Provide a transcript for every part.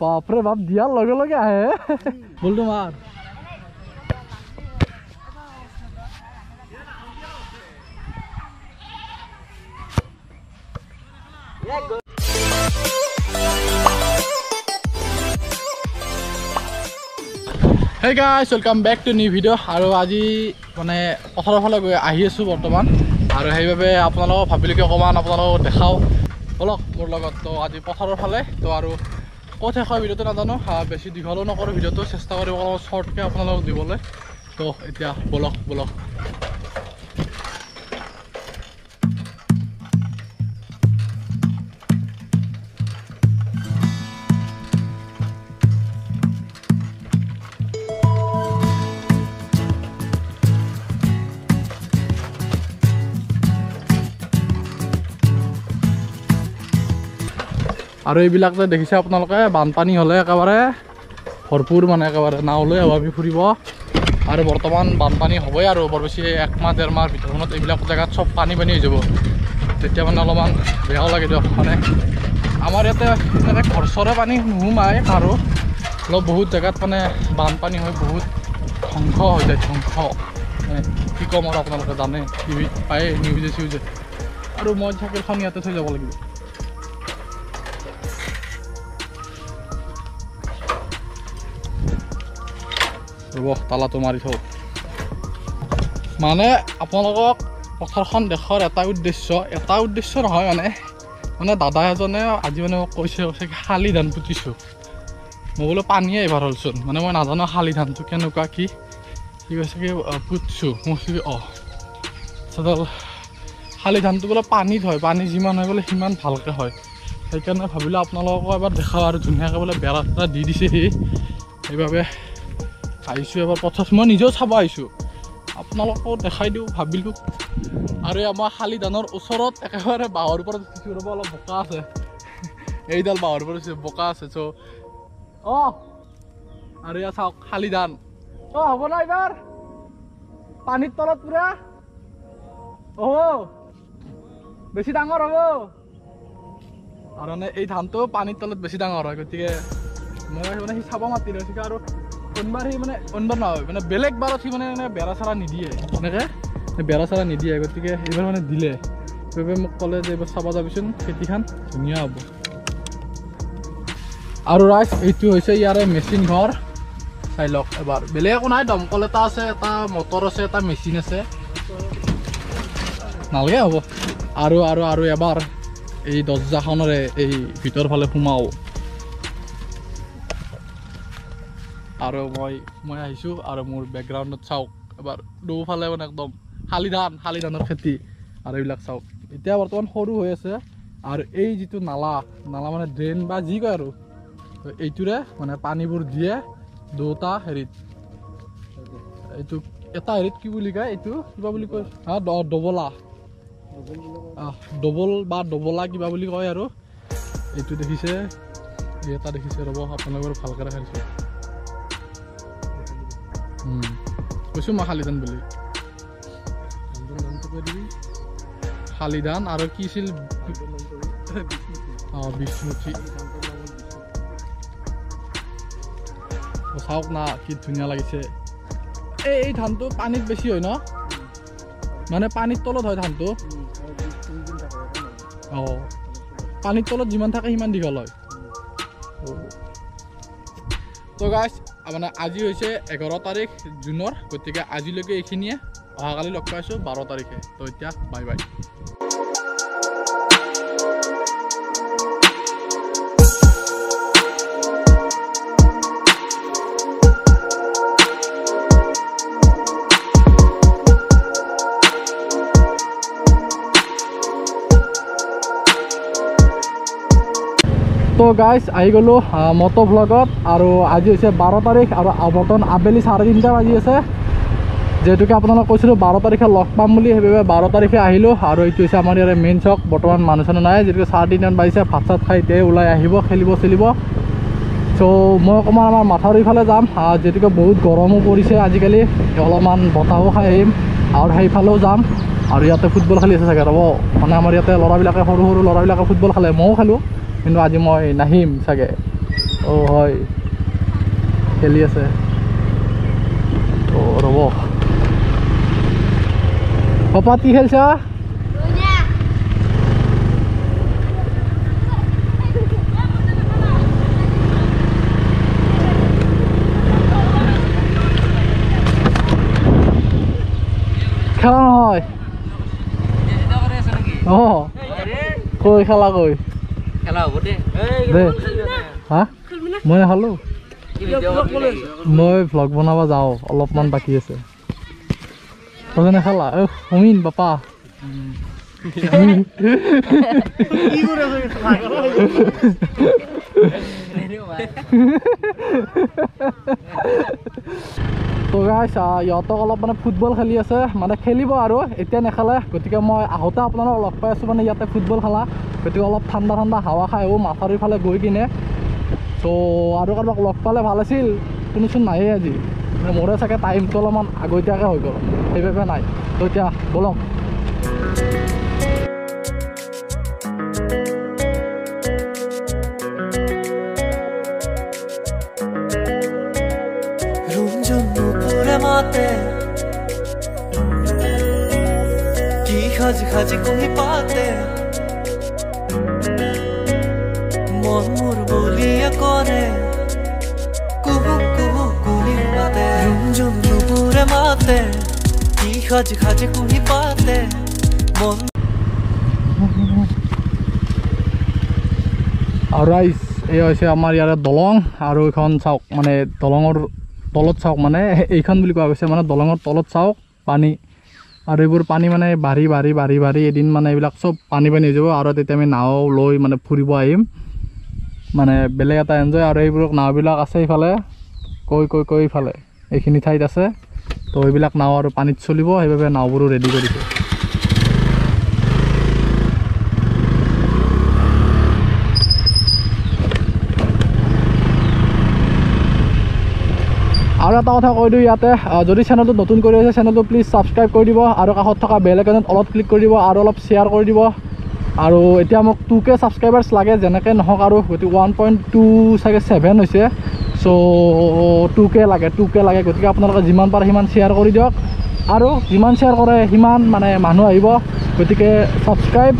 বাপৰে বাপ দিয়াৰ লগে লগে আহে বলটো মাৰ Hey guys, welcome back to new video. আৰু আজি মানে পথাৰৰ ফালে গৈ আহি আছো বৰ্তমান আৰু সেইভাবে আপোনালোকক ভাবিলো কি অকমান আপোনালোকক দেখাও বলক মোৰ লগত তো আজি পথাৰৰ ফালে তো আৰু ক'ত শেষ হয় ভিডিঅ'টো নাজানো বেছি দীঘলো নকৰো ভিডিঅ'টো চেষ্টা কৰিম অলপ শৰ্টকে আপোনালোকক দিবলৈ তো এতিয়া বলক আৰু এইবিলাক যে দেখিছে আপোনালোকে বানপানী হলে একেবাৰে ভৰপুৰ মানে একেবাৰে নাওলৈ আমি ফুৰিব আৰু বৰ্তমান বানপানী হ'বই আৰু বৰ বেছি এক মাহ ডেৰ মাহ ভিতৰত এইবিলাক জেগাত চব পানী হৈ যাব তেতিয়া মানে অলপমান বেয়াও লাগে দিয়ক মানে আমাৰ ইয়াতে মানে ঘৰচৰে পানী নোসোমায় আৰু অলপ বহুত জেগাত মানে বানপানী হয় বহুত ধ্বংস হৈ যায় ধ্বংস মানে কি ক'ম আৰু আপোনালোকে জানে টিভিত পায়ে নিউজে চিউজে আৰু মই চাইকেলখন ইয়াতে থৈ যাব লাগিব তালাটো মাৰি থওঁ মানে আপোনালোকক পথাৰখন দেখাৰ এটা উদ্দেশ্য নহয় মানে দাদা এজনে আজি মানে কৈছে শালি ধান পুতিছোঁ মই বোলো পানীয়ে এবাৰ হ'লচোন মানে মই নাজানো শালি ধানটো কেনেকুৱা কি কৈছে কি পুতিছোঁ মই চডাল শালি ধানটো বোলে পানীত হয় পানী যিমান হয় বোলে সিমান ভালকৈ হয় সেইকাৰণে ভাবিলোঁ আপোনালোকক এবাৰ দেখাওঁ আৰু ধুনীয়াকৈ বোলে বেৰা চেৰা দি দিছে সেইবাবে আহিছোঁ এবাৰ পথাৰত মই নিজেও চাব আহিছোঁ আপোনালোকক দেখাই দিওঁ ভাবিলোঁ আৰু আমাৰ শালি ধানৰ ওচৰত একেবাৰে বাঁহৰ ওপৰত উঠিছোঁ ৰ'ব অলপ বোকা আছে এইডাল বাঁহৰ ওপৰত বোকা আছে চ' আৰু ইয়াত চাওক শালি ধান হ'ব না এইবাৰ পানীৰ তলত পুৰা বেছি ডাঙৰ হ'ব আৰু মানে এই ধানটো পানীৰ তলত বেছি ডাঙৰ হয় গতিকে মই মানে সি চাব মাতি লৈছোঁ আৰু অনবাৰ সি মানে অনবাৰ নহয় মানে বেলেগ বাৰত সি মানে বেৰা চেৰা নিদিয়ে এনেকৈ বেৰা চেৰা নিদিয়ে গতিকে এইবাৰ মানে দিলে সেইবাবে মোক ক'লে যে এইবাৰ চাব যাবিচোন খেতিখন ধুনীয়া হ'ব আৰু ৰাইজ এইটো হৈছে ইয়াৰে মেচিন ঘৰ চাই লওক এবাৰ বেলেগ একো নাই দমকল এটা আছে এটা মটৰ আছে এটা মেচিন আছে নালাগে হ'ব আৰু এবাৰ এই দৰ্জাখনেৰে এই ভিতৰ ফালে সোমাও আৰু মই আহিছোঁ আৰু মোৰ বেকগ্ৰাউণ্ডত চাওক এবাৰ দুফালে মানে একদম শালি ধানৰ খেতি আৰু এইবিলাক চাওক এতিয়া বৰ্তমান সৰু হৈ আছে আৰু এই যিটো নালা মানে ড্ৰেইন বা যি কয় আৰু এইটোৰে মানে পানীবোৰ দিয়ে দুটা হেৰিত এইটো এটা হেৰিত কি বুলি কয় এইটো কিবা বুলি কয় ডবলা কিবা বুলি কয় আৰু এইটো দেখিছে এটা দেখিছে ৰ'ব আপোনালোকৰ ভালকৈ ৰাখিছোঁ কৈছোঁ মই শালি ধান বুলি শালি ধান আৰু কি আছিল বিষ্ণুঠি চাওক না কি ধুনীয়া লাগিছে এই ধানটো পানীত বেছি হয় ন মানে পানীৰ তলত হয় ধানটো পানীৰ তলত যিমান থাকে সিমান দীঘল হয় তো গাইজ মানে আজি হৈছে 11 তাৰিখ জুনৰ গতিকে আজিলৈকে এইখিনিয়ে অহাকালি লগ পাইছোঁ 12 তাৰিখে তো এতিয়া বাই বাই তো গাইজ আহি গ'লোঁ মটো ভ্লগত আৰু আজি হৈছে 12 তাৰিখ আৰু বৰ্তমান আবেলি 3:30 বাজি আছে যেহেতুকে আপোনালোক কৈছিলোঁ 12 তাৰিখে লগ পাম বুলি সেইবাবে 12 তাৰিখে আহিলোঁ আৰু এইটো হৈছে আমাৰ ইয়াৰে মেইন চক বৰ্তমান মানুহ চানুহ নাই যেহেতুকে 3:30 বাজিছে ভাত চাত খাই এতিয়াই ওলাই আহিব খেলিব চ' মই অকণমান আমাৰ মাথাউৰিৰ ফালে যাম যেহেতুকে বহুত গৰমো পৰিছে আজিকালি অলপমান বতাহো খাই আহিম আৰু সেইফালেও যাম আৰু ইয়াতে ফুটবল খেলি আছে চাগে ৰ'ব মানে আমাৰ ইয়াতে ল'ৰাবিলাকে সৰু সৰু ল'ৰাবিলাকে ফুটবল খেলে ময়ো খেলোঁ কিন্তু আজি মই নাহিম চাগে অঁ হয় খেলি আছে অঁ ৰ'ব পাপা কি খেলছা খেলা নহয় অঁ কৈ খেলা কৈ খেলা হ'ব দে দে হা মই নাখালোঁ মই ভ্লগ বনাব যাওঁ অলপমান বাকী আছে তই নেখালা সমীন বাপা তো গাইছ ইহঁতক অলপ মানে ফুটবল খেলি আছে মানে খেলিব আৰু এতিয়া নেখেলে গতিকে মই আহোঁতে আপোনালোকক লগ পাই আছোঁ মানে ইয়াতে ফুটবল খেলা গতিকে অলপ ঠাণ্ডা ঠাণ্ডা হাৱা খাই আহোঁ মাথাউৰিৰ ফালে গৈ কিনে তো আৰু কাৰোবাক লগ পালে ভাল আছিল কোনোচোন নায়েই আজি মানে মোৰে চাগে টাইমটো অলপমান আগতীয়াকৈ হৈ গ'ল সেইবাবে নাই তো এতিয়া বলক খাজি খাজি কুহি পাতে মন মোর বলিয়া করে কুহু কুহু কুহি মাতে রুমঝুম নুপুরে মাতে কি খাজি খাজি কুহি পাতে মন আৰু ৰাইজ এই হৈছে আমাৰ ইয়াৰে দলং আৰু এইখন চাওক মানে দলঙৰ তলত চাওক মানে এইখন বুলি কোৱা গৈছে মানে দলঙৰ তলত চাওক পানী আৰু এইবোৰ পানী মানে বাঢ়ি বাঢ়ি বাঢ়ি বাঢ়ি এদিন মানে এইবিলাক চব পানী পানী হৈ যাব আৰু তেতিয়া আমি নাও লৈ মানে ফুৰিব আহিম মানে বেলেগ এটা এনজয় আৰু এইবোৰ নাওবিলাক আছে এইফালে কৈ ইফালে এইখিনি ঠাইত আছে তো এইবিলাক নাও আৰু পানীত চলিব সেইবাবে নাওবোৰো ৰেডি কৰিছে আৰু এটা কথা কৈ দিওঁ ইয়াতে যদি চেনেলটো নতুন কৰি আছে চেনেলটো প্লিজ ছাবস্ক্ৰাইব কৰি দিব আৰু কাষত থকা বেল আইকনত অলপ ক্লিক কৰি দিব আৰু অলপ শ্বেয়াৰ কৰি দিব আৰু এতিয়া মোক 2K ছাবস্ক্ৰাইবাৰ্ছ লাগে যেনেকৈ নহওক আৰু গতিকে 1.2 চাগে 7 হৈছে চ' 2K লাগে গতিকে আপোনালোকে যিমান পাৰে সিমান শ্বেয়াৰ কৰি দিয়ক আৰু যিমান শ্বেয়াৰ কৰে সিমান মানে মানুহ আহিব গতিকে ছাবস্ক্ৰাইব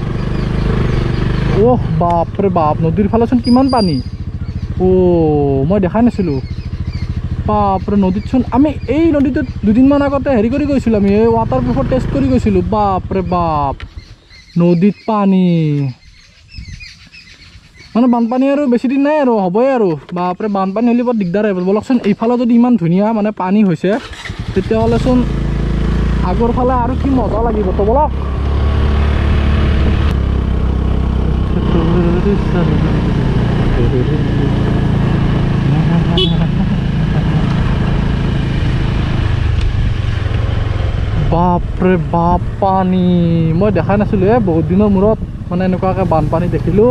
অহ বাপৰে বাপ নদীৰ ফালেচোন কিমান পানী মই দেখাই নাছিলোঁ বাপৰে নদীতচোন আমি এই নদীটোত দুদিনমান আগতে হেৰি কৰি গৈছিলোঁ আমি এই ৱাটাৰপ্ৰুফৰ টেষ্ট কৰি গৈছিলোঁ বাপৰে বাপ নদীত পানী মানে বানপানী আৰু বেছি দিন নাই আৰু হ'বই আৰু বাপৰে বানপানী হ'লে বৰ দিগদাৰ আহিব বলকচোন এইফালে যদি ইমান ধুনীয়া মানে পানী হৈছে তেতিয়াহ'লেচোন আগৰ ফালে আৰু কি মজা লাগিব তো বলক বাপৰে বাপ পানী মই দেখাই নাছিলোঁ বহুত দিনৰ মূৰত মানে এনেকুৱাকৈ বানপানী দেখিলোঁ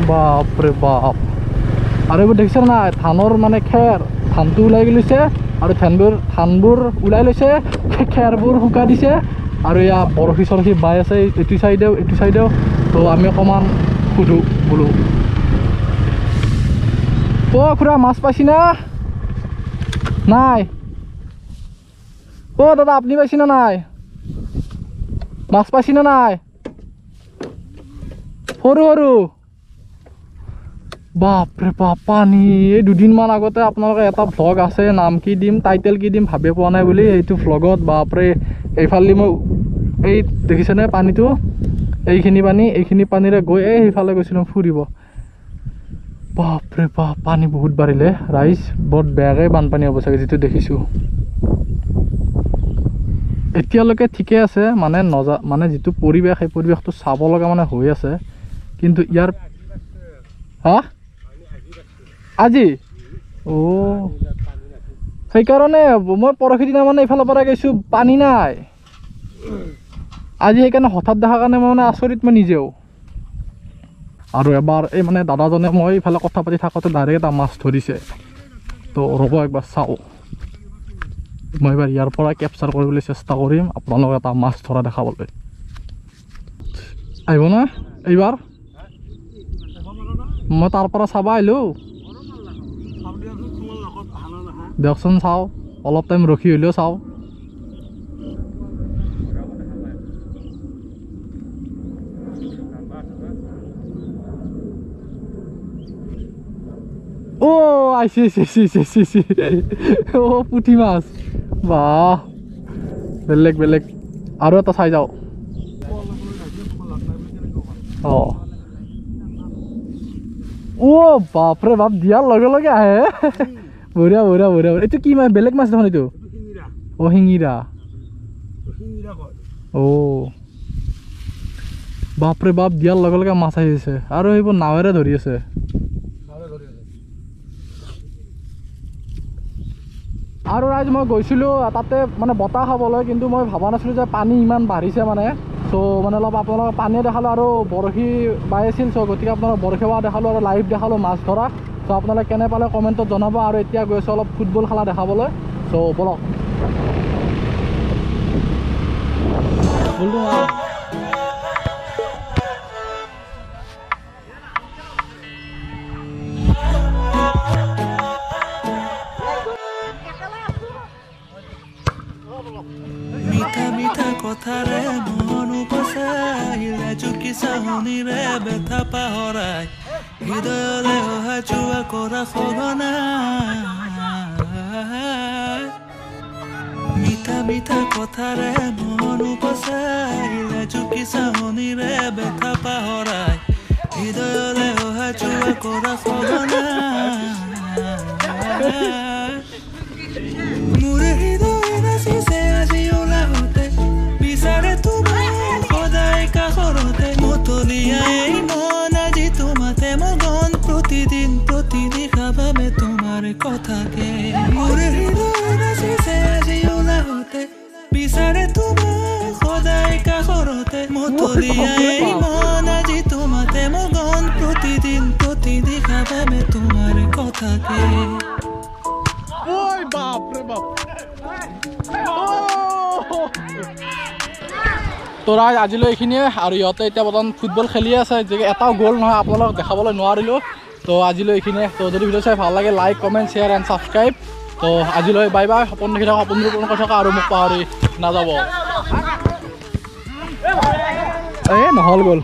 বাপৰে বাপ আৰু এইবোৰ দেখিছে নাই ধানৰ মানে খেৰ ধানটো ওলাই গৈছে আৰু ধানবোৰ ওলাই লৈছে খেৰবোৰ শুকাই দিছে আৰু এয়া বৰশী চৰশী বাই আছে এইটো চাইডেও তো আমি অকণমান সোধোঁ বোলো খুৰা মাছ পাইছি না নাই দাদা আপুনি পাইছি না নাই মাছ পাইছি না নাই সৰু বাপৰে বাপ পানী এই দুদিনমান আগতে আপোনালোকে এটা ভ্লগ আছে নাম কি দিম টাইটেল কি দিম ভাবি পোৱা নাই বুলি এইটো ভ্লগত বাপৰে এইফালে মই এই দেখিছেনে পানীটো এইখিনি পানীৰে গৈ সেইফালে গৈছিলোঁ ফুৰিব বাপৰে বাপ পানী বহুত বাঢ়িলে ৰাইজ বৰ বেয়াকৈ বানপানী হ'ব চাগে যিটো দেখিছোঁ এতিয়ালৈকে ঠিকে আছে মানে যিটো পৰিৱেশ সেই পৰিৱেশটো চাব লগা মানে হৈ আছে কিন্তু ইয়াৰ আজি সেইকাৰণে মই পৰহি দিনা মানে এইফালৰ পৰা গৈছোঁ পানী নাই আজি সেইকাৰণে হঠাৎ দেখা কাৰণে মই মানে আচৰিত মই নিজেও আৰু এবাৰ এই মানে দাদাজনে মই এইফালে কথা পাতি থাকোঁতে ডাইৰেক্ট এটা মাছ ধৰিছে তো ৰ'ব একবাৰ চাওঁ মই এবাৰ ইয়াৰ পৰা কেপচাৰ কৰিবলৈ চেষ্টা কৰিম আপোনালোকক এটা মাছ ধৰা দেখাবলৈ আহিব না এইবাৰ মই তাৰ পৰা চাব আহিলোঁ দিয়কচোন চাওঁ অলপ টাইম ৰখি হ'লেও চাওঁ Oh, I see. Oh, puthi mas. Wow. Belek. Aru eta sai jao. Oh. Oh, baap re baap diar lage ahe. Bura. Etu ki mas belek mas dekhon etu. Oh, hingira. Oh. Baap re baap diar lage mas ahise. Aru eibor nawere dhori ase. আৰু ৰাইজ মই গৈছিলোঁ তাতে মানে বতাহ খাবলৈ কিন্তু মই ভাবা নাছিলোঁ যে পানী ইমান বাঢ়িছে মানে তো মানে অলপ আপোনালোকক পানীয়ে দেখালোঁ আৰু বৰশী বাই আছিল চ' গতিকে আপোনালোকক বৰশী বাই দেখালোঁ আৰু লাইভ দেখালোঁ মাছ ধৰা চ' আপোনালোকে কেনে পালে কমেণ্টত জনাব আৰু এতিয়া গৈছোঁ অলপ ফুটবল খেলা দেখাবলৈ চ' বলক মিঠা কথাৰে মন উপচাই ৰাজুকি চাহনিৰে বেথা পাহৰাই হৃদয়লে অহা যোৱা কৰা সঘনা মিঠা কথাৰে মন উপচাই ৰাজুকি চাহনিৰে বেথা পাহৰাই হৃদয়লে অহা যোৱা কৰা সঘনা মোৰে হৃদয় নাচিছে আজি ওলাওঁতে বিচাৰে তোমাক সদায় কাষৰতে মতলীয়াই মন আজি তোমাতে মগন প্ৰতিদিন প্ৰতিদিশা ভাবে তোমাৰ কথাকে মোৰে হৃদয় নাচিছে আজি ওলাওঁতে বিচাৰে তোমাক সদায় কাষৰতে মতলীয়াই মন আজি তোমাতে মগন প্ৰতিদিন প্ৰতিদিশা ভাবে তোমাৰ কথাকে Oi, baap re baap. তো ৰাইজ আজিলৈ এইখিনিয়ে আৰু ইহঁতে এতিয়া বৰ্তমান ফুটবল খেলি আছে যে এটাও গ'ল নহয় আপোনালোকক দেখাবলৈ নোৱাৰিলোঁ তো আজিলৈ এইখিনিয়ে তো যদি ভিডিঅ' চাই ভাল লাগে like comment share and subscribe তো আজিলৈ বাই সপোন দেখি থকা সপোনবোৰ পূৰণ কৰি থকা আৰু মোক পাহৰি নাযাব নহ'ল গ'ল